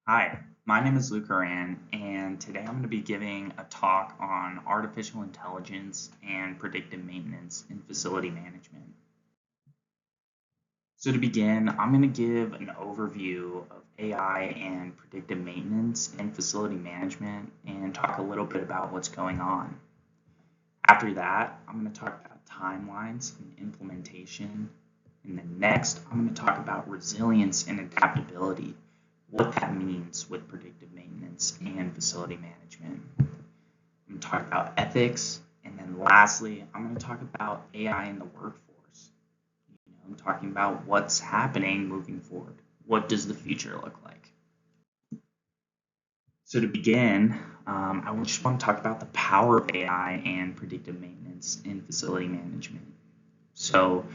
Hi, my name is Luke Horan, and today I'm going to be giving a talk on artificial intelligence and predictive maintenance in facility management. So to begin, I'm going to give an overview of AI and predictive maintenance in facility management and talk a little bit about what's going on. After that, I'm going to talk about timelines and implementation. And then next, I'm going to talk about resilience and adaptability, what that means with predictive maintenance and facility management. I'm going to talk about ethics. And then lastly, I'm going to talk about AI in the workforce. I'm talking about what's happening moving forward. What does the future look like? So to begin, I just want to talk about the power of AI and predictive maintenance in facility management. So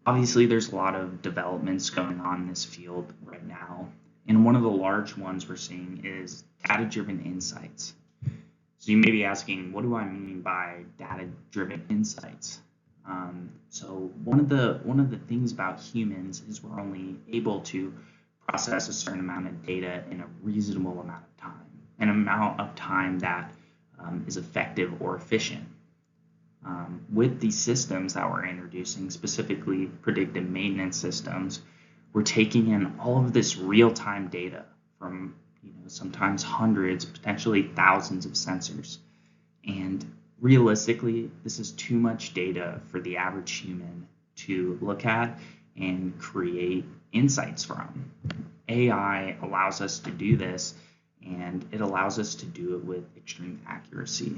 obviously there's a lot of developments going on in this field right now. And one of the large ones we're seeing is data-driven insights. So you may be asking, what do I mean by data-driven insights? So one of the things about humans is we're only able to process a certain amount of data in a reasonable amount of time, an amount of time that is effective or efficient. With these systems that we're introducing, specifically predictive maintenance systems, we're taking in all of this real-time data from sometimes hundreds, potentially thousands of sensors. And realistically, this is too much data for the average human to look at and create insights from. AI allows us to do this, and it allows us to do it with extreme accuracy.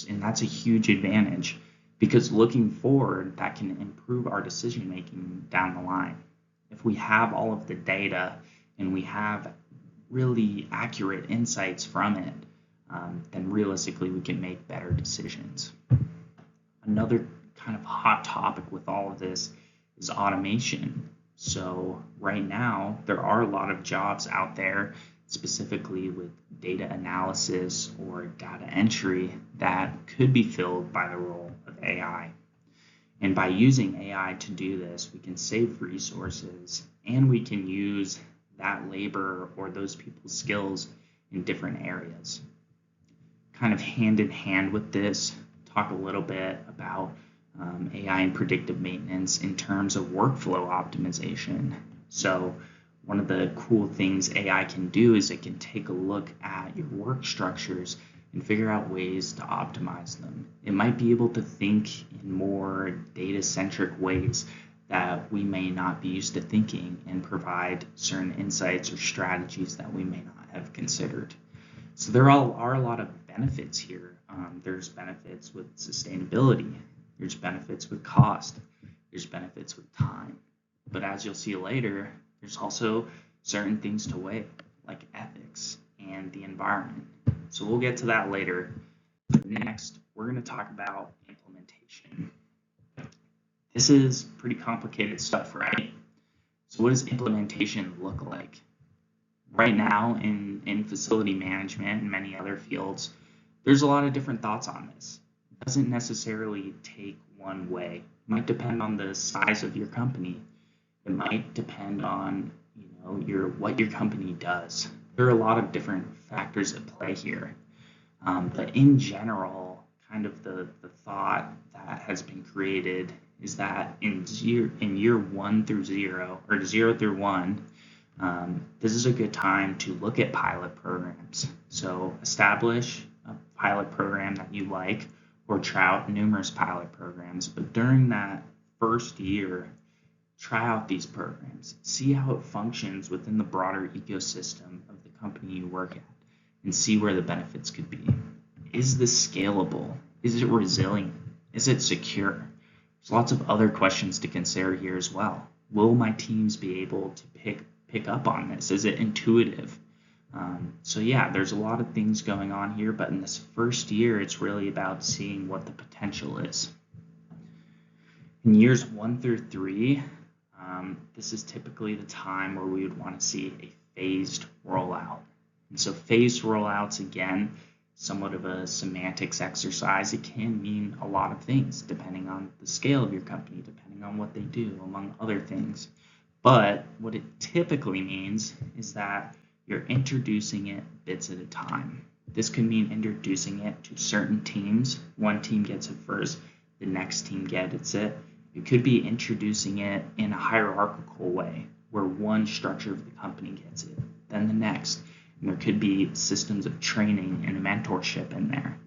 And that's a huge advantage because looking forward, that can improve our decision making down the line. If we have all of the data and we have really accurate insights from it, then realistically we can make better decisions. Another kind of hot topic with all of this is automation. So right now there are a lot of jobs out there specifically with data analysis or data entry that could be filled by the role of AI. And by using AI to do this, we can save resources and we can use that labor or those people's skills in different areas. Kind of hand in hand with this, talk a little bit about AI and predictive maintenance in terms of workflow optimization. So one of the cool things AI can do is it can take a look at your work structures and figure out ways to optimize them. It might be able to think in more data-centric ways that we may not be used to thinking and provide certain insights or strategies that we may not have considered. So there are a lot of benefits here. There's benefits with sustainability. There's benefits with cost. There's benefits with time. But as you'll see later, there's also certain things to weigh, like ethics and the environment. So we'll get to that later. But next, we're going to talk about implementation. This is pretty complicated stuff, right? So what does implementation look like? Right now in facility management and many other fields, there's a lot of different thoughts on this. It doesn't necessarily take one way. It might depend on the size of your company. It might depend on what your company does. There are a lot of different factors at play here. But in general, kind of the thought that has been created is that in year 1 through 0 or 0 through 1, this is a good time to look at pilot programs. So establish a pilot program that you like or try out numerous pilot programs. But during that first year, try out these programs. See how it functions within the broader ecosystem of the company you work at and see where the benefits could be. Is this scalable? Is it resilient? Is it secure? There's lots of other questions to consider here as well. Will my teams be able to pick up on this? Is it intuitive? So yeah, there's a lot of things going on here, but in this first year, it's really about seeing what the potential is. In years 1 through 3, this is typically the time where we would want to see a phased rollout. And so phased rollouts, again, somewhat of a semantics exercise. It can mean a lot of things depending on the scale of your company, depending on what they do, among other things. But what it typically means is that You're introducing it bits at a time. This could mean introducing it to certain teams. One team gets it first, the next team gets it. It could be introducing it in a hierarchical way where one structure of the company gets it, then the next. And there could be systems of training and mentorship in there.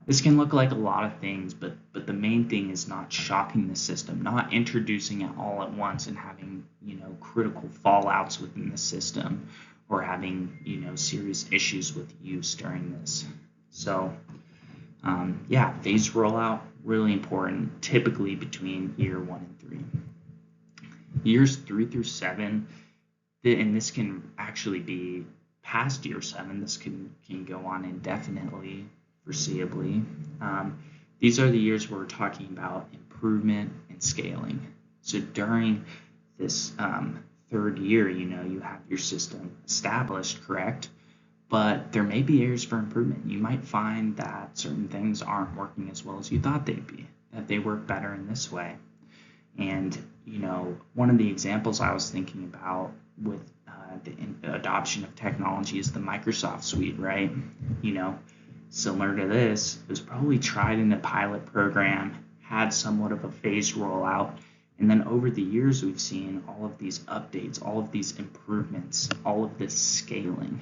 This can look like a lot of things, but the main thing is not shocking the system, not introducing it all at once and having, critical fallouts within the system or having, serious issues with use during this. So, phased rollout, really important, typically between year 1 and 3. Years 3 through 7, and this can actually be past year 7, this can go on indefinitely, foreseeably. These are the years where we're talking about improvement and scaling. So during this third year, you have your system established, correct? But there may be areas for improvement. You might find that certain things aren't working as well as you thought they'd be, that they work better in this way. And, one of the examples I was thinking about with the adoption of technology is the Microsoft suite, right? Similar to this, it was probably tried in a pilot program, had somewhat of a phased rollout, and then over the years we've seen all of these updates, all of these improvements, all of this scaling.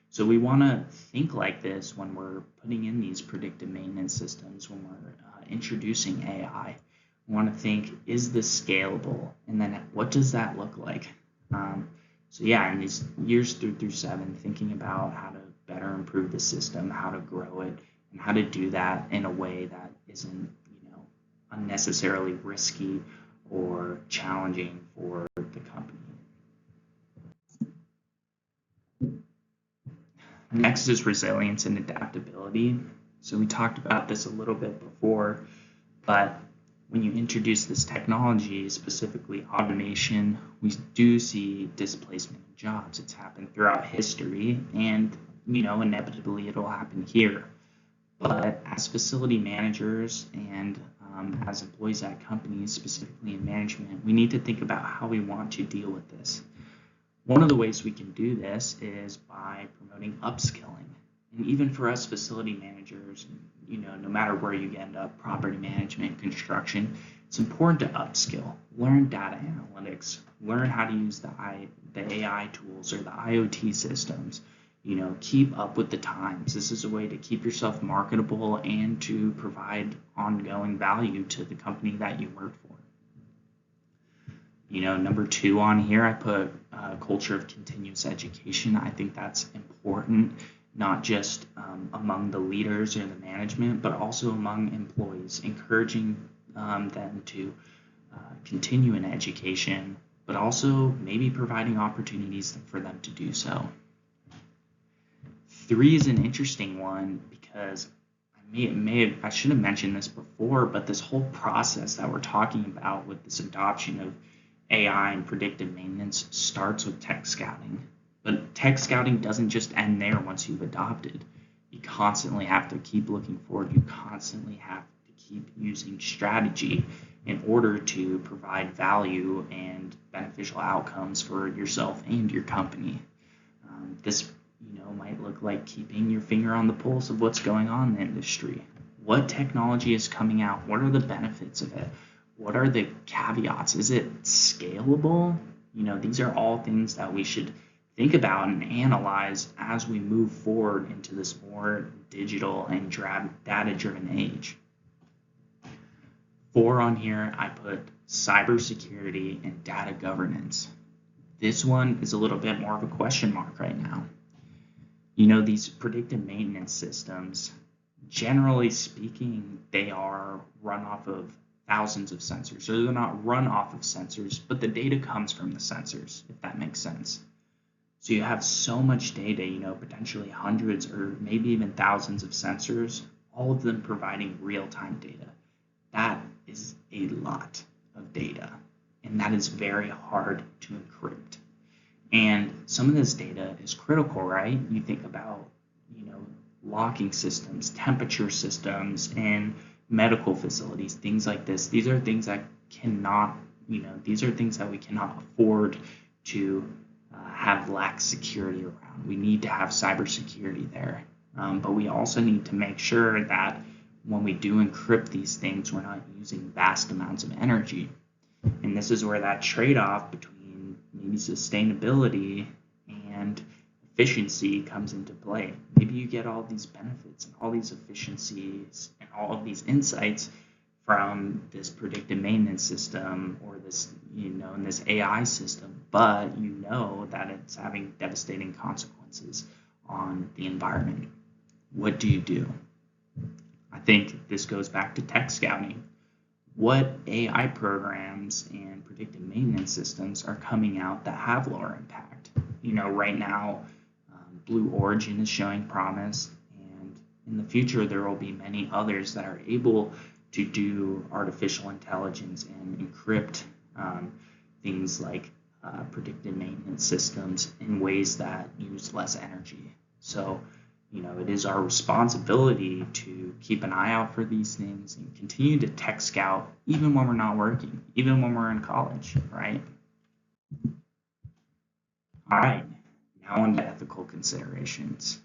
So we want to think like this when we're putting in these predictive maintenance systems, when we're introducing AI. We want to think, is this scalable? And then what does that look like? In these years 3 through 7, thinking about how to better improve the system, how to grow it, and how to do that in a way that isn't, unnecessarily risky or challenging for the company. Next is resilience and adaptability. So we talked about this a little bit before, but when you introduce this technology, specifically automation, we do see displacement of jobs. It's happened throughout history, and inevitably it'll happen here. But as facility managers and as employees at companies, specifically in management, we need to think about how we want to deal with this. One of the ways we can do this is by promoting upskilling. And even for us facility managers, no matter where you end up, property management, construction, it's important to upskill, learn data analytics, learn how to use the AI tools or the IoT systems, keep up with the times. This is a way to keep yourself marketable and to provide ongoing value to the company that you work for. Number 2 on here, I put culture of continuous education. I think that's important, not just among the leaders or the management, but also among employees, encouraging them to continue in education, but also maybe providing opportunities for them to do so. 3 is an interesting one because I should have mentioned this before, but this whole process that we're talking about with this adoption of AI and predictive maintenance starts with tech scouting. But tech scouting doesn't just end there once you've adopted. You constantly have to keep looking forward. You constantly have to keep using strategy in order to provide value and beneficial outcomes for yourself and your company. This might look like keeping your finger on the pulse of what's going on in the industry. What technology is coming out? What are the benefits of it? What are the caveats? Is it scalable? These are all things that we should think about and analyze as we move forward into this more digital and data-driven age. 4 on here, I put cybersecurity and data governance. This one is a little bit more of a question mark right now. These predictive maintenance systems, generally speaking, they are run off of thousands of sensors. So they're not run off of sensors, but the data comes from the sensors, if that makes sense. So you have so much data, potentially hundreds or maybe even thousands of sensors, all of them providing real-time data. That is a lot of data, and that is very hard to encrypt. And some of this data is critical, right? You think about, locking systems, temperature systems, and medical facilities, things like this. These are things that we cannot afford to have lax security around. We need to have cybersecurity there. But we also need to make sure that when we do encrypt these things, we're not using vast amounts of energy. And this is where that trade-off between maybe sustainability and efficiency comes into play. Maybe you get all these benefits and all these efficiencies and all of these insights from this predictive maintenance system or this, in this AI system, but you know that it's having devastating consequences on the environment. What do you do? I think this goes back to tech scouting. What AI programs and predictive maintenance systems are coming out that have lower impact? Right now, Blue Origin is showing promise, and in the future, there will be many others that are able to do artificial intelligence and encrypt things like predictive maintenance systems in ways that use less energy. So, it is our responsibility to keep an eye out for these things and continue to tech scout even when we're not working, even when we're in college, right? All right, now on to ethical considerations.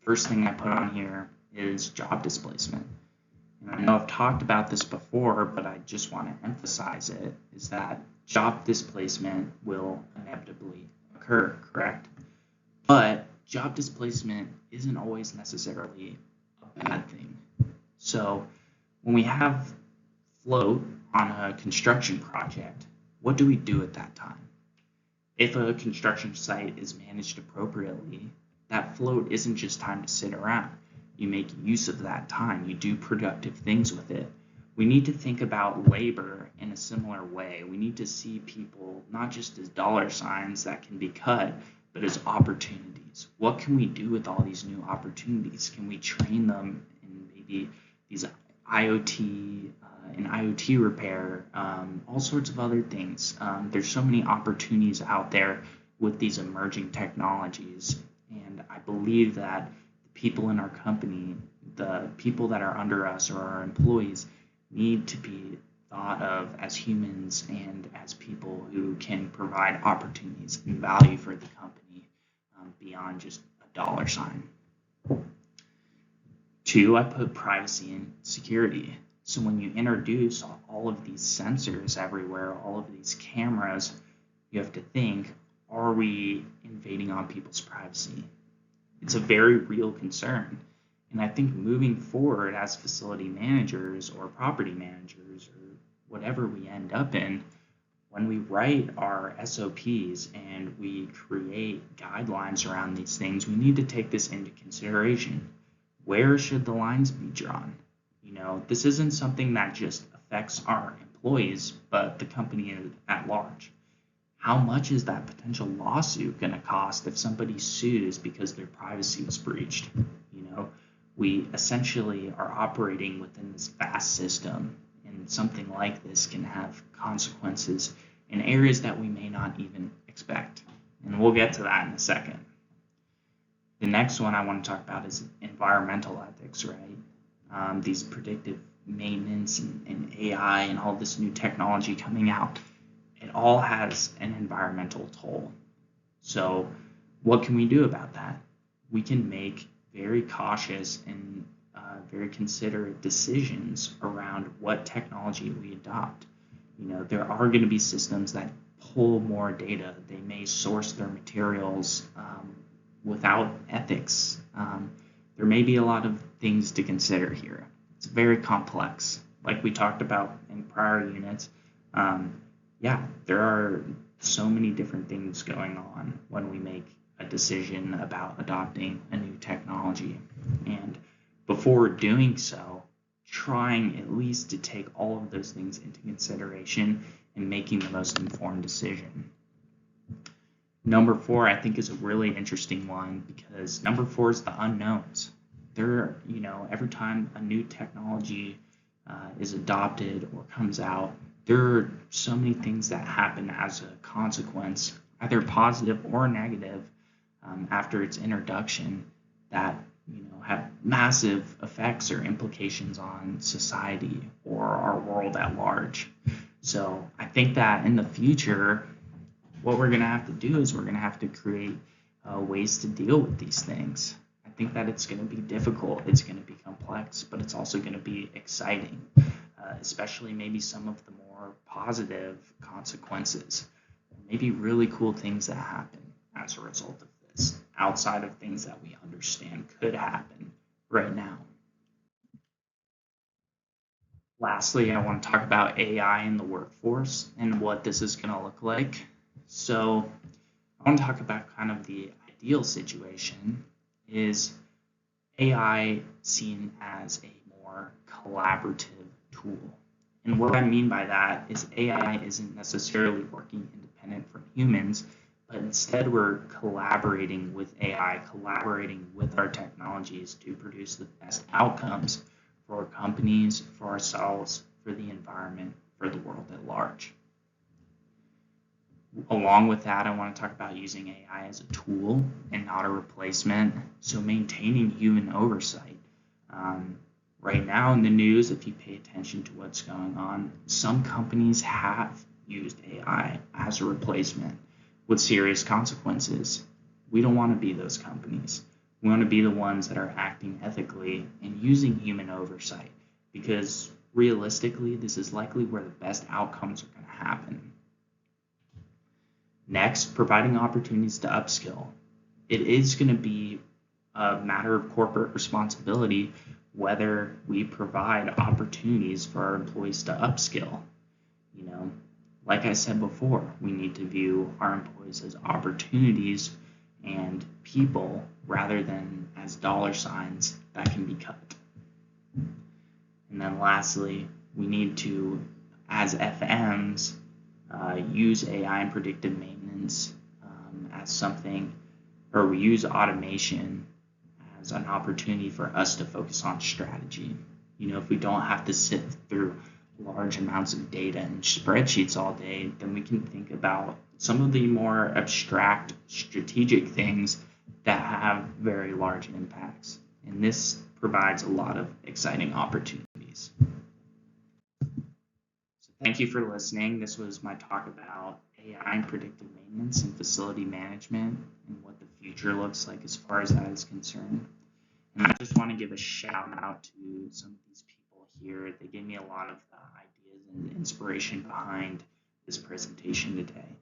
First thing I put on here is job displacement. And I know I've talked about this before, but I just want to emphasize it, is that job displacement will inevitably occur, correct? But job displacement isn't always necessarily a bad thing. So when we have float on a construction project, what do we do at that time? If a construction site is managed appropriately, that float isn't just time to sit around. You make use of that time. You do productive things with it. We need to think about labor in a similar way. We need to see people not just as dollar signs that can be cut, but as opportunities. What can we do with all these new opportunities? Can we train them in maybe these IoT and IoT repair, all sorts of other things? There's so many opportunities out there with these emerging technologies, and I believe that the people in our company, the people that are under us or our employees, need to be thought of as humans and as people who can provide opportunities and value for the company beyond just a dollar sign. 2, I put privacy and security. So when you introduce all of these sensors everywhere, all of these cameras, you have to think, are we invading on people's privacy? It's a very real concern. And I think moving forward as facility managers or property managers or whatever we end up in, when we write our SOPs and we create guidelines around these things, we need to take this into consideration. Where should the lines be drawn? This isn't something that just affects our employees, but the company at large. How much is that potential lawsuit going to cost if somebody sues because their privacy was breached? We essentially are operating within this vast system, and something like this can have consequences in areas that we may not even expect. And we'll get to that in a second. The next one I want to talk about is environmental ethics, right? These predictive maintenance and AI and all this new technology coming out, it all has an environmental toll. So what can we do about that? We can make very cautious and very considerate decisions around what technology we adopt. There are going to be systems that pull more data. They may source their materials without ethics. There may be a lot of things to consider here. It's very complex. Like we talked about in prior units, there are so many different things going on when we make a decision about adopting a new technology. And before doing so, trying at least to take all of those things into consideration and making the most informed decision. Number 4, I think, is a really interesting one because number 4 is the unknowns. Every time a new technology is adopted or comes out, there are so many things that happen as a consequence, either positive or negative, after its introduction that have massive effects or implications on society or our world at large. So I think that in the future, what we're going to have to do is we're going to have to create ways to deal with these things. I think that it's going to be difficult, it's going to be complex, but it's also going to be exciting, especially maybe some of the more positive consequences, maybe really cool things that happen as a result of this, outside of things that we understand could happen right now. Lastly, I want to talk about AI in the workforce and what this is going to look like. So, I want to talk about kind of the ideal situation is AI seen as a more collaborative tool. And what I mean by that is AI isn't necessarily working independent from humans, but instead we're collaborating with AI, collaborating with our technologies to produce the best outcomes for companies, for ourselves, for the environment, for the world at large. Along with that, I want to talk about using AI as a tool and not a replacement. So maintaining human oversight. Right now in the news, if you pay attention to what's going on, some companies have used AI as a replacement with serious consequences. We don't want to be those companies. We want to be the ones that are acting ethically and using human oversight, because realistically, this is likely where the best outcomes are going to happen. Next, providing opportunities to upskill. It is going to be a matter of corporate responsibility whether we provide opportunities for our employees to upskill. You know, like I said before, we need to view our employees as opportunities and people rather than as dollar signs that can be cut. And then lastly, we need to, as FMs, use AI and predictive maintenance as something, or we use automation as an opportunity for us to focus on strategy. You know, if we don't have to sit through large amounts of data and spreadsheets all day, then we can think about some of the more abstract strategic things that have very large impacts. And this provides a lot of exciting opportunities. So thank you for listening. This was my talk about AI and predictive maintenance and facility management and what the future looks like as far as that is concerned. And I just want to give a shout out to some of these people here. They gave me a lot of ideas and inspiration behind this presentation today.